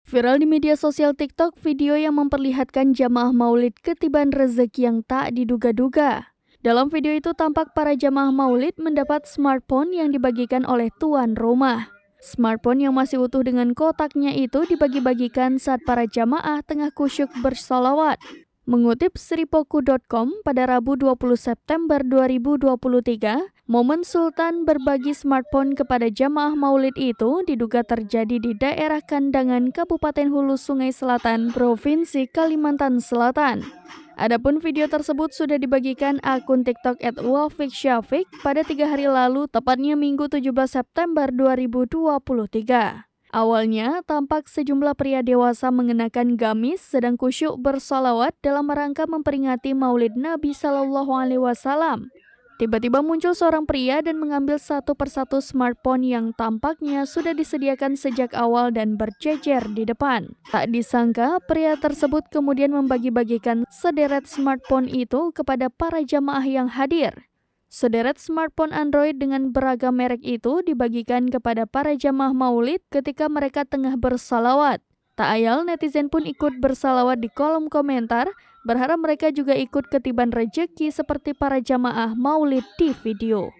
Viral di media sosial TikTok video yang memperlihatkan jamaah maulid ketiban rezeki yang tak diduga-duga. Dalam video itu tampak para jamaah maulid mendapat smartphone yang dibagikan oleh tuan rumah. Smartphone yang masih utuh dengan kotaknya itu dibagi-bagikan saat para jamaah tengah kusyuk bersolawat. Mengutip sripoku.com pada Rabu 20 September 2023, momen Sultan berbagi smartphone kepada jamaah maulid itu diduga terjadi di daerah Kandangan, Kabupaten Hulu Sungai Selatan, Provinsi Kalimantan Selatan. Adapun video tersebut sudah dibagikan akun TikTok @wafiksyafiq pada 3 hari lalu, tepatnya Minggu 17 September 2023. Awalnya, tampak sejumlah pria dewasa mengenakan gamis sedang kusyuk bersolawat dalam rangka memperingati Maulid Nabi Shallallahu Alaihi Wasallam. Tiba-tiba muncul seorang pria dan mengambil satu persatu smartphone yang tampaknya sudah disediakan sejak awal dan berjejer di depan. Tak disangka, pria tersebut kemudian membagi-bagikan sederet smartphone itu kepada para jamaah yang hadir. Sederet smartphone Android dengan beragam merek itu dibagikan kepada para jamaah maulid ketika mereka tengah bersalawat. Tak ayal, netizen pun ikut bersalawat di kolom komentar, berharap mereka juga ikut ketiban rejeki seperti para jamaah maulid di video.